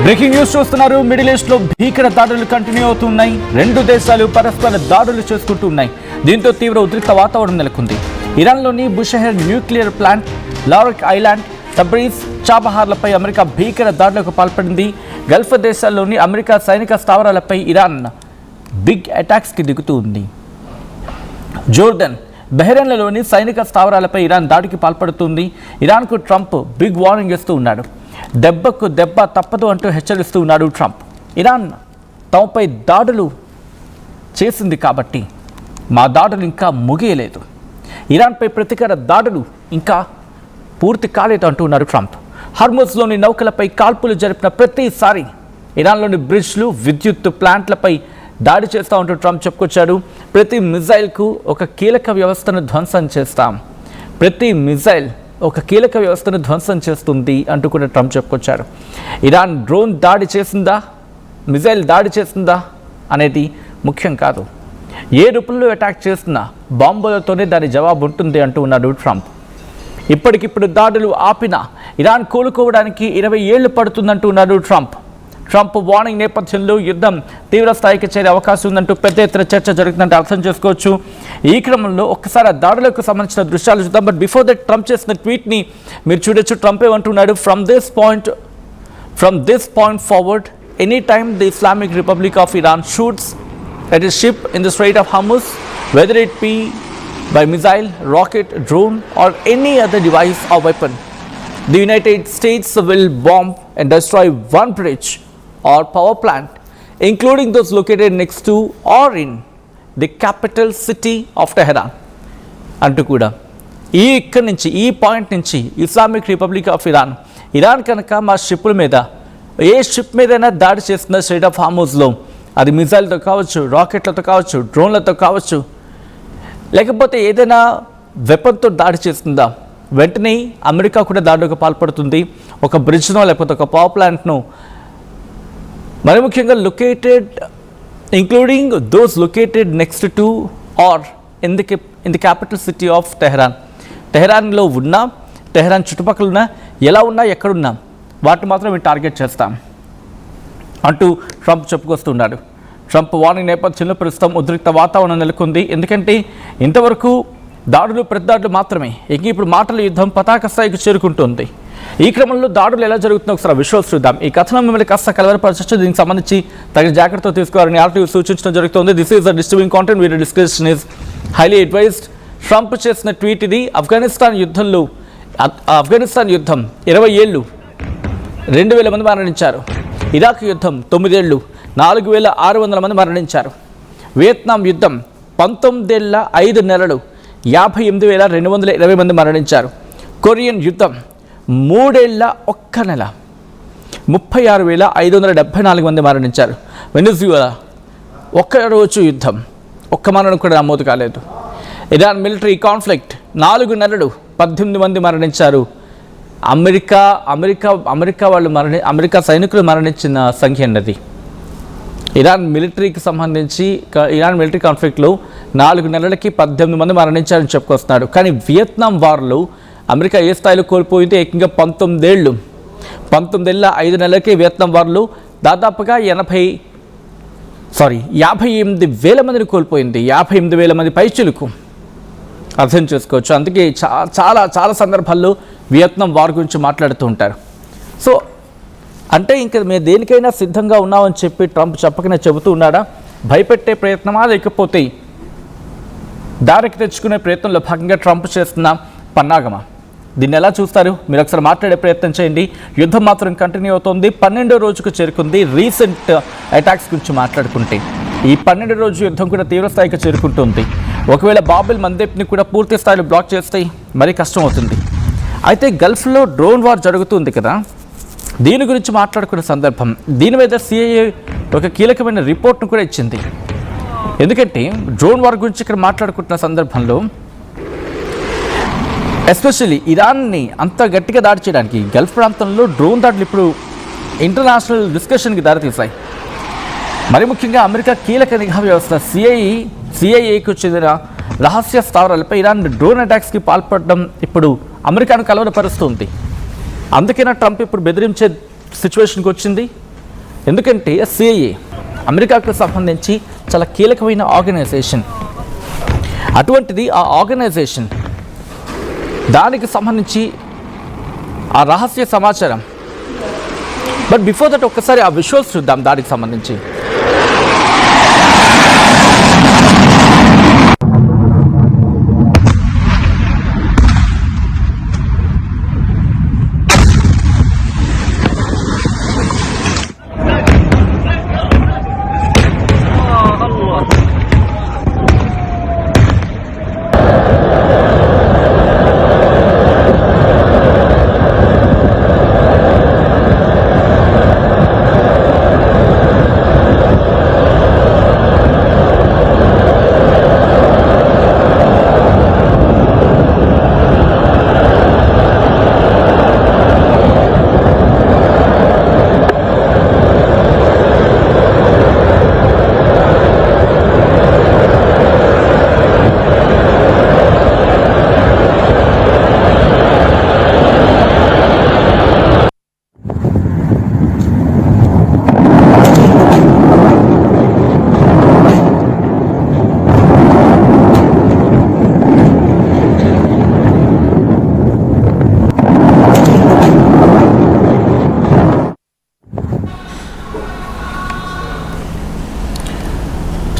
Breaking news చూస్తున్నారు. Middle east లో భీకర దాడులు కంటిన్యూ అవుతున్నాయి. రెండు దేశాలు పరస్పర దాడులు చేసుకుంటూ ఉన్నాయి. దీంతో తీవ్ర ఉద్రిక్త వాతావరణం నెలకొంది. ఇరాన్లోని Bushehr nuclear plant, Larak island, Tabriz, చాబహార్లపై అమెరికా భీకర దాడులకు పాల్పడింది. గల్ఫ్ దేశాల్లోని అమెరికా సైనిక స్థావరాలపై ఇరాన్ బిగ్ అటాక్స్కి దిగుతూ ఉంది. జోర్డన్, బహ్రెయిన్లలోని సైనిక స్థావరాలపై ఇరాన్ దాడికి పాల్పడుతుంది. ఇరాన్కు ట్రంప్ బిగ్ వార్నింగ్ ఇస్తూ ఉన్నాడు. దెబ్బకు దెబ్బ తప్పదు అంటూ హెచ్చరిస్తూ ఉన్నాడు ట్రంప్. ఇరాన్ తమపై దాడులు చేసింది కాబట్టి మా దాడులు ఇంకా ముగియలేదు, ఇరాన్పై ప్రతీకార దాడులు ఇంకా పూర్తి కాలేదు అంటున్నారు ట్రంప్. హార్ముజ్లోని నౌకలపై కాల్పులు జరిపిన ప్రతిసారి ఇరాన్లోని బ్రిడ్జ్లు, విద్యుత్ ప్లాంట్లపై దాడి చేస్తూ ఉంటూ ట్రంప్ చెప్పుకొచ్చాడు. ప్రతి మిజైల్కు ఒక కీలక వ్యవస్థను ధ్వంసం చేస్తాం, ప్రతి మిజైల్ ఒక కీలక వ్యవస్థను ధ్వంసం చేస్తుంది అంటూ కూడా ట్రంప్ చెప్పుకొచ్చారు. ఇరాన్ డ్రోన్ దాడి చేసిందా, మిజైల్ దాడి చేసిందా అనేది ముఖ్యం కాదు, ఏ రూపంలో అటాక్ చేస్తున్నా బాంబులతోనే దాని జవాబు ఉంటుంది అంటూ ఉన్నాడు ట్రంప్. ఇప్పటికిప్పుడు దాడులు ఆపినా ఇరాన్ కోలుకోవడానికి 20 ఏళ్లు పడుతుందంటూ ఉన్నాడు ట్రంప్. ట్రంప్ వార్నింగ్ నేపథ్యంలో యుద్ధం తీవ్ర స్థాయికి చేరే అవకాశం ఉందంటూ పెద్ద ఎత్తున చర్చ జరుగుతుందంటే అర్థం చేసుకోవచ్చు. ఈ క్రమంలో ఒక్కసారి ఆ దాడులకు సంబంధించిన దృశ్యాలు చూద్దాం. బట్ బిఫోర్ దట్ ట్రంప్ చేసిన ట్వీట్ని మీరు చూడొచ్చు. ట్రంప్ ఏమంటున్నాడు, from this point forward any time the Islamic republic of Iran shoots at is ship in the straight of Hormuz, whether it be by missile, rocket, drone or any other device or weapon, the United States will bomb and destroy one bridge or power plant, including those located next to or in the capital city of Tehran. అంటూ కూడా ఇక్కడి నుంచి, ఈ point నుంచి Islamic republic of Iran కనుక మా షిప్పుల మీద, ఏ ship మీదైనా దాడి చేస్తున్న స్ట్రైట్ ఆఫ్ హార్ముజ్లో, అది మిజైల్తో కావచ్చు, రాకెట్లతో కావచ్చు, డ్రోన్లతో కావచ్చు, లేకపోతే ఏదైనా వెపన్తో దాడి చేస్తుందా, వెంటనే అమెరికా కూడా దాడులకు పాల్పడుతుంది. ఒక బ్రిడ్జ్నో లేకపోతే ఒక పవర్ ప్లాంట్ను, మరి ముఖ్యంగా including those located next to are in the capital city of టెహరాన్లో ఉన్నా, టెహరాన్ చుట్టుపక్కల ఉన్నా, ఎలా ఉన్నా, ఎక్కడున్నా వాటిని మాత్రం మేము టార్గెట్ చేస్తాం అంటూ ట్రంప్ చెప్పుకొస్తున్నాడు. ట్రంప్ వార్నింగ్ నేపథ్యంలో ప్రస్తుతం ఉద్రిక్త వాతావరణం నెలకొంది. ఎందుకంటే ఇంతవరకు దాడులు, ప్రతిదాడులు మాత్రమే, ఇప్పుడు మాటల యుద్ధం పతాక స్థాయికి చేరుకుంటుంది. ఈ క్రమంలో దాడులు ఎలా జరుగుతుందో ఒకసారి విషయాలు చూద్దాం. ఈ కథనం మిమ్మల్ని కాస్త కలవరపరచచ్చు, దీనికి సంబంధించి తగిన జాగ్రత్త తీసుకోవాలని ఆర్టీవీ సూచించడం జరుగుతుంది. This is the disturbing content, video discussion is highly advised. Trump చేసిన ట్వీట్ ఇది. ఆఫ్ఘనిస్తాన్ యుద్ధం 20 ఏళ్ళు, 2000 మంది మరణించారు. ఇరాక్ యుద్ధం 9 ఏళ్ళు, 4600 మంది మరణించారు. వియత్నాం యుద్ధం 19 ఏళ్ల 5 నెలలు, 58,220 మంది మరణించారు. కొరియన్ యుద్ధం 3 ఏళ్ల 1 నెల, 36,574 మంది మరణించారు. వెనిజులా 1 రోజు యుద్ధం, 1 మరణం కూడా నమోదు కాలేదు. ఇరాన్ మిలిటరీ కాన్ఫ్లిక్ట్ 4 నెలలు, 18 మంది మరణించారు. అమెరికా సైనికులు మరణించిన సంఖ్య అన్నది. ఇరాన్ మిలిటరీ కాన్ఫ్లిక్ట్లో 4 నెలలకి 18 మంది మరణించారని చెప్పుకొస్తున్నాడు. కానీ వియత్నాం వార్లో అమెరికా ఏ స్థాయిలో కోల్పోయింది, ఏకంగా 19 ఏళ్ళు, 19 ఏళ్ళ 5 నెలలకి వియత్నాం వార్లో దాదాపుగా 58,000 మందిని కోల్పోయింది. 58,000 మంది పైచులకు అర్థం చేసుకోవచ్చు. అందుకే చాలా చాలా సందర్భాల్లో వియత్నాం వార్ గురించి మాట్లాడుతూ ఉంటారు. సో అంటే ఇంకా మేము దేనికైనా సిద్ధంగా ఉన్నామని చెప్పి ట్రంప్ చెప్పకనే చెబుతూ ఉన్నాడా? భయపెట్టే ప్రయత్నమా, లేకపోతే దారికి తెచ్చుకునే ప్రయత్నంలో భాగంగా ట్రంప్ చేస్తున్న పన్నాగమా? దీన్ని ఎలా చూస్తారు? మీరు ఒకసారి మాట్లాడే ప్రయత్నం చేయండి. యుద్ధం మాత్రం కంటిన్యూ అవుతుంది. 12వ రోజుకు చేరుకుంది. రీసెంట్ అటాక్స్ గురించి మాట్లాడుకుంటే ఈ 12వ రోజు యుద్ధం కూడా తీవ్రస్థాయికి చేరుకుంటుంది. ఒకవేళ బాబుల్ మందేప్ని కూడా పూర్తి స్థాయిలో బ్లాక్ చేస్తే మరీ కష్టం అవుతుంది. అయితే గల్ఫ్లో డ్రోన్ వార్ జరుగుతుంది కదా, దీని గురించి మాట్లాడుకునే సందర్భం, దీని మీద సిఐఏ ఒక కీలకమైన రిపోర్ట్ను కూడా ఇచ్చింది. ఎందుకంటే డ్రోన్ వార్ గురించి ఇక్కడ మాట్లాడుకుంటున్న సందర్భంలో ఎస్పెషల్లీ ఇరాన్ని అంత గట్టిగా దాడి చేయడానికి గల్ఫ్ ప్రాంతంలో డ్రోన్ దాడులు ఇప్పుడు ఇంటర్నేషనల్ డిస్కషన్కి దారితీశాయి. మరి ముఖ్యంగా అమెరికా కీలక నిఘా వ్యవస్థ సిఐఏకు చెందిన రహస్య స్థావరాలపై ఇరాన్ డ్రోన్ అటాక్స్కి పాల్పడడం ఇప్పుడు అమెరికాను కలవరపరుస్తుంది. అందుకేనా ట్రంప్ ఇప్పుడు బెదిరించే సిచ్యువేషన్కి వచ్చింది? ఎందుకంటే సిఐఏ అమెరికాకు సంబంధించి చాలా కీలకమైన ఆర్గనైజేషన్. అటువంటిది ఆ ఆర్గనైజేషన్ దానికి సంబంధించి ఆ రహస్య సమాచారం. బట్ బిఫోర్ దట్ ఒక్కసారి ఆ విజువల్స్ చూద్దాం దానికి సంబంధించి.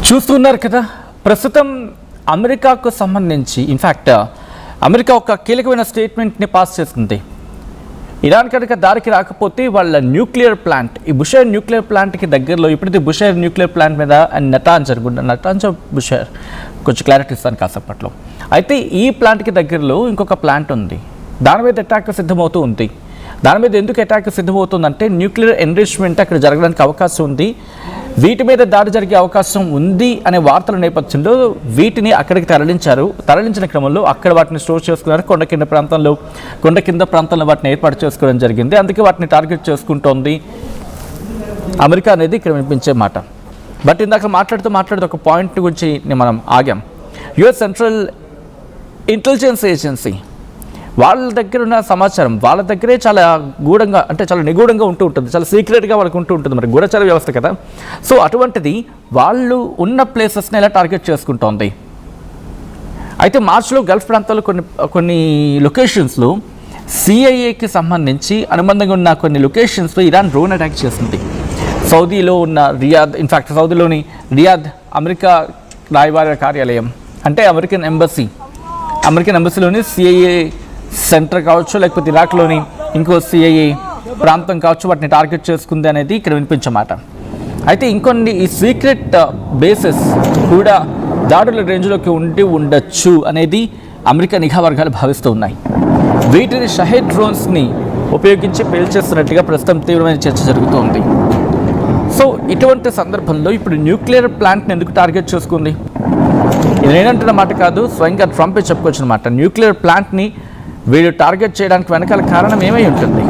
చూస్తున్నారు కదా, ప్రస్తుతం అమెరికాకు సంబంధించి ఇన్ఫ్యాక్ట్ అమెరికా ఒక కీలకమైన స్టేట్మెంట్ని పాస్ చేస్తుంది. ఇరాన్ కనుక దారికి రాకపోతే వాళ్ళ న్యూక్లియర్ ప్లాంట్, ఈ బుషైర్ న్యూక్లియర్ ప్లాంట్కి దగ్గరలో, ఇప్పుడైతే బుషైర్ న్యూక్లియర్ ప్లాంట్ మీద నటాంజ్ బుషైర్ కొంచెం క్లారిటీ ఇస్తాను కాసేపట్లో. అయితే ఈ ప్లాంట్కి దగ్గరలో ఇంకొక ప్లాంట్ ఉంది, దాని మీద అటాక్ సిద్ధమవుతూ ఉంది. దాని మీద ఎందుకు అటాక్ సిద్ధమవుతుందంటే న్యూక్లియర్ ఎన్రిచ్మెంట్ అక్కడ జరగడానికి అవకాశం ఉంది, వీటి మీద దాడి జరిగే అవకాశం ఉంది అనే వార్తల నేపథ్యంలో వీటిని అక్కడికి తరలించిన క్రమంలో అక్కడ వాటిని స్టోర్ చేసుకున్నారు. కొండ కింద ప్రాంతంలో వాటిని ఏర్పాటు చేసుకోవడం జరిగింది. అందుకే వాటిని టార్గెట్ చేసుకుంటోంది అమెరికా అనేది ఇక్కడ వినిపించే మాట. బట్ ఇందాక మాట్లాడుతూ ఒక పాయింట్ గురించి మనం ఆగాం. యుఎస్ సెంట్రల్ ఇంటెలిజెన్స్ ఏజెన్సీ వాళ్ళ దగ్గర ఉన్న సమాచారం వాళ్ళ దగ్గరే చాలా గూఢంగా, అంటే చాలా నిగూఢంగా ఉంటూ ఉంటుంది, చాలా సీక్రెట్గా వాళ్ళకు ఉంటూ ఉంటుంది. మరి గూఢచార వ్యవస్థ కదా. సో అటువంటిది వాళ్ళు ఉన్న ప్లేసెస్ని ఎలా టార్గెట్ చేసుకుంటోంది. అయితే మార్చిలో గల్ఫ్ ప్రాంతాల్లో కొన్ని లొకేషన్స్లో సిఐఏకి సంబంధించి అనుబంధంగా ఉన్న కొన్ని లొకేషన్స్లో ఇరాన్ డ్రోన్ అటాక్ చేస్తుంది. సౌదీలో ఉన్న ఇన్ఫ్యాక్ట్ సౌదీలోని రియాద్ అమెరికా రాయబార కార్యాలయం, అంటే అమెరికన్ ఎంబసీలోని సిఐఏ సెంటర్ కావచ్చు, లేకపోతే ఇరాక్లోని ఇంకో సిఐఏ ప్రాంతం కావచ్చు, వాటిని టార్గెట్ చేసుకుంది అనేది ఇక్కడ వినిపించమాట. అయితే ఇంకొన్ని ఈ సీక్రెట్ బేసెస్ కూడా దాడుల రేంజ్లోకి ఉండొచ్చు అనేది అమెరికా నిఘా వర్గాలు భావిస్తూ ఉన్నాయి. వీటిని షహీద్ డ్రోన్స్ని ఉపయోగించి పేల్చేస్తున్నట్టుగా ప్రస్తుతం తీవ్రమైన చర్చ జరుగుతోంది. సో ఇటువంటి సందర్భంలో ఇప్పుడు న్యూక్లియర్ ప్లాంట్ని ఎందుకు టార్గెట్ చేసుకుంది? ఇది నేనంటున్న మాట కాదు, స్వయంగా ట్రంపే చెప్పుకొచ్చిన మాట. న్యూక్లియర్ ప్లాంట్ని వీళ్ళు టార్గెట్ చేయడానికి వెనకాల కారణం ఏమై ఉంటుంది?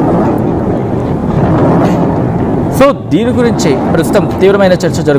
సో దీని గురించి ప్రస్తుతం తీవ్రమైన చర్చ జరుగుతుంది.